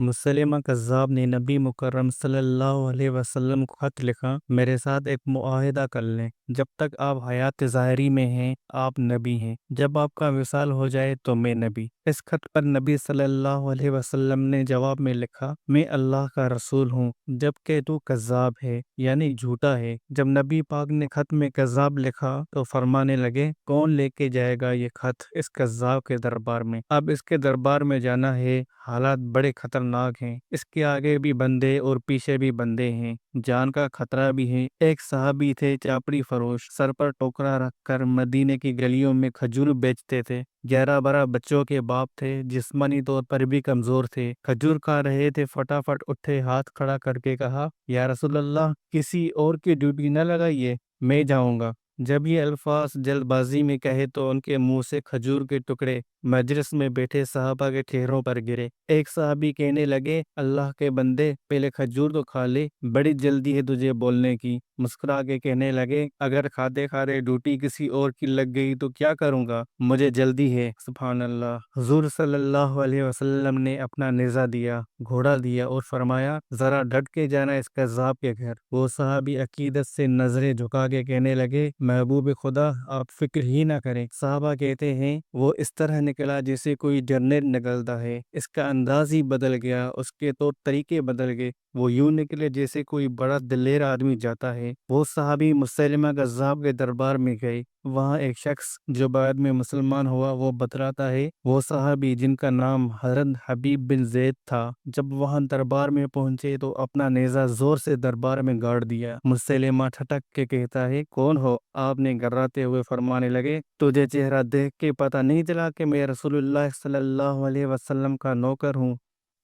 मुसलमा कज़्ज़ाब ने नबी मुकर्रम सल्लल्लाहु अलैहि वसल्लम को खत लिखा, मेरे साथ एक मुआहिदा कर लें। जब तक आप हयात ज़ाहिरी में हैं आप नबी हैं, जब आपका विसाल हो जाए तो मैं नबी। इस खत पर नबी सल्लल्लाहु अलैहि वसल्लम ने जवाब में लिखा, मैं अल्लाह का रसूल हूँ जबकि तू कज़्ज़ाब है यानी झूठा है। जब नबी पाक ने खत में कज़्ज़ाब लिखा तो फरमाने लगे, कौन लेके जाएगा ये खत इस कज़्ज़ाब के दरबार में। अब इसके दरबार में जाना है, हालात बड़े खतरनाक हैं। इसके आगे भी बंदे और पीछे भी बंदे हैं, जान का खतरा भी है। एक साहबी थे चापड़ी फरोश, सर पर टोकरा रखकर मदीने की गलियों में खजूर बेचते थे। 11-12 बच्चों के बाप थे, जिस्मानी तौर पर भी कमजोर थे। खजूर खा रहे थे, फटाफट उठे, हाथ खड़ा करके कहा, या रसूल अल्लाह, किसी और की ड्यूटी न लगाइए, मैं जाऊंगा। जब ये अल्फाज जल्दबाजी में कहे तो उनके मुंह से खजूर के टुकड़े मजलिस में बैठे साहबा के चेहरों पर गिरे। एक साहबी कहने लगे, अल्लाह के बंदे, पहले खजूर तो खा ले, बड़ी जल्दी है तुझे बोलने की। मुस्कुरा के कहने लगे, अगर खाते खाते ड्यूटी किसी और की लग गई तो क्या करूंगा, मुझे जल्दी है। सुभान अल्लाह। हुजूर सल्लल्लाहु अलैहि वसल्लम ने अपना नेज़ा दिया, घोड़ा दिया और फरमाया, जरा डट के जाना इस कज़्ज़ाब के घर। वो साहबी अकीदत से नजरें झुका के कहने लगे, महबूब खुदा, आप फिक्र ही ना करें। साहबा कहते हैं, वो इस तरह निकला जैसे कोई जनरल निकलता है। इसका अंदाज ही बदल गया, उसके तौर तरीके बदल गए। वो यूं निकले जैसे कोई बड़ा दिलेर आदमी जाता है। वो साहबी मुसैलिमा कज़्ज़ाब के दरबार में गए। वहाँ एक शख्स जो बाद में मुसलमान हुआ वो बतलाता है, वो साहबी जिनका नाम हज़रत हबीब बिन ज़ैद था, जब वहाँ दरबार में पहुंचे तो अपना नेज़ा जोर से दरबार में गाड़ दिया। मुसैलिमा ठटक के कहता है, कौन हो? आपने गर्राते हुए फरमाने लगे, तुझे चेहरा देख के पता नहीं चला कि मैं रसूलुल्लाह सल्लल्लाहु अलैहि वसल्लम का नौकर हूँ?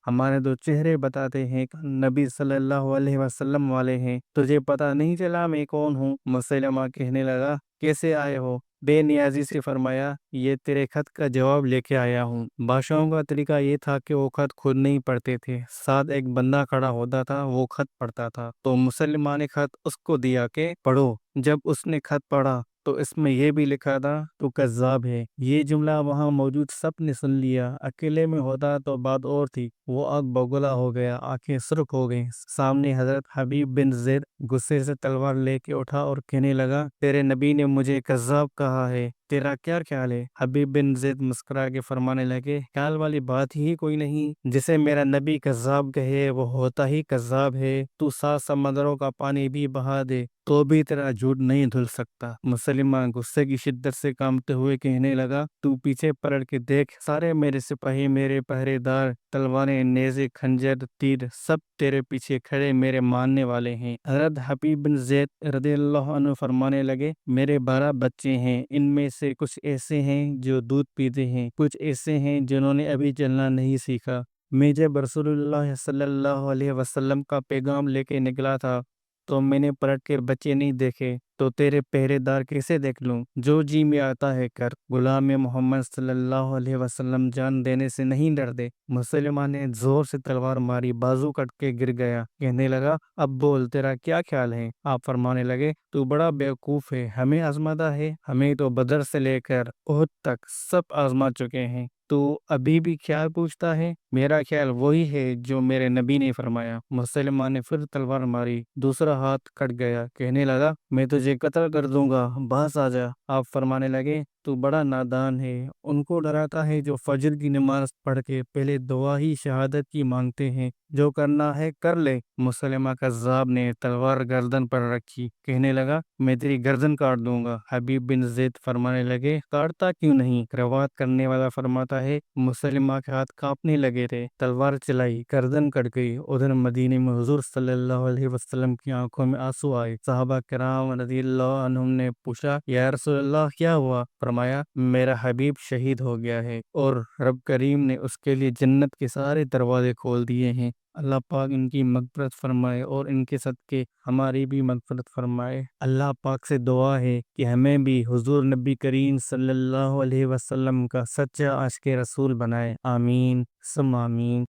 हमारे दो चेहरे बताते हैं कि नबी सल्लल्लाहु अलैहि वसल्लम वाले हैं। तुझे पता नहीं चला मैं कौन हूँ? मुसैलमा कहने लगा, कैसे आए हो? बेनियाजी से फरमाया, ये तेरे खत का जवाब लेके आया हूँ। बादशाहों का तरीका ये था कि वो खत खुद नहीं पढ़ते थे, साथ एक बंदा खड़ा होता था, वो खत पढ़ता था। तो मुसलमान ने खत उसको दिया कि पढ़ो। जब उसने खत पढ़ा तो इसमें यह भी लिखा था, तो कज़्ज़ाब है। ये जुमला वहाँ मौजूद सब ने सुन लिया। अकेले में होता तो बात और थी। वो आग बगुला हो गया, आंखें सुर्ख हो गईं। सामने हजरत हबीब बिन ज़ैद गुस्से से तलवार लेके उठा और कहने लगा, तेरे नबी ने मुझे कज़्ज़ाब कहा है, तेरा क्या ख्याल है? हबीब बिन ज़ैद मुस्कुरा के फरमाने लगे, ख्याल वाली बात ही कोई नहीं। जिसे मेरा नबी कज़्ज़ाब कहे वो होता ही कज़्ज़ाब है। तू 7 समंदरों का पानी भी बहा दे तो भी तेरा झूठ नहीं धुल सकता। मुसलिमा गुस्से की शिद्दत से कांपते हुए कहने लगा, तू पीछे पलट के देख, सारे मेरे सिपाही, मेरे पहरेदार, तलवारें, नेज़े, खंजर, तीर सब तेरे पीछे खड़े मेरे मानने वाले हैं। हज़रत हबीब बिन ज़ैद रज़ियल्लाहु अन्हु फरमाने लगे, मेरे 12 बच्चे हैं, इनमें से कुछ ऐसे हैं जो दूध पीते हैं, कुछ ऐसे हैं जिन्होंने अभी चलना नहीं सीखा। मैं जब रसूलुल्लाह सल्लल्लाहु अलैहि वसल्लम का पैगाम लेके निकला था तो मैंने पलट के बच्चे नहीं देखे, तो तेरे पहरेदार कैसे देख लूं? जो जी में आता है कर। गुलाम मोहम्मद सल्लल्लाहु अलैहि वसल्लम जान देने से नहीं डरते। मुसलमान ने जोर से तलवार मारी, बाजू कट के गिर गया। कहने लगा, अब बोल, तेरा क्या ख्याल है? आप फरमाने लगे, तू बड़ा बेवकूफ है, हमें आजमाता है, हमें तो बदर से लेकर उहद तक सब आजमा चुके हैं, तो अभी भी ख्याल पूछता है? मेरा ख्याल वही है जो मेरे नबी ने फरमाया। मुसलमान ने फिर तलवार मारी, दूसरा हाथ कट गया। कहने लगा, मैं तुझे कत्ल कर दूंगा, बस आ जा। आप फरमाने लगे, तू बड़ा नादान है। उनको डराता है जो फजर की नमाज पढ़ के पहले दुआ ही शहादत की मांगते हैं, जो करना है कर ले। मुसलमा कज़्ज़ाब ने तलवार गर्दन पर रखी, कहने लगा, मैं तेरी गर्दन काट दूंगा। हबीब बिन ज़ैद फरमाने लगे, काटता क्यों नहीं? रवायत करने वाला फरमाता है, मुसलमा के हाथ कांपने लगे थे, तलवार चलाई, गर्दन कट गई। उधर मदीने में हुजूर सल्लल्लाहु अलैहि वसल्लम की आंखों में आंसू आए। सहाबा किराम रज़ियल्लाहु अन्हुम ने पूछा, या रसूल अल्लाह, क्या हुआ? फरमाया, मेरा हबीब शहीद हो गया है और रब करीम ने उसके लिए जन्नत के सारे दरवाजे खोल दिए हैं। अल्लाह पाक इनकी मगफरत फरमाए और इनके सदके हमारी भी मगफरत फरमाए। अल्लाह पाक से दुआ है कि हमें भी हुजूर नबी करीम सल्लल्लाहु अलैहि वसल्लम का सच्चा आशिक रसूल बनाए। आमीन सुम्मा आमीन।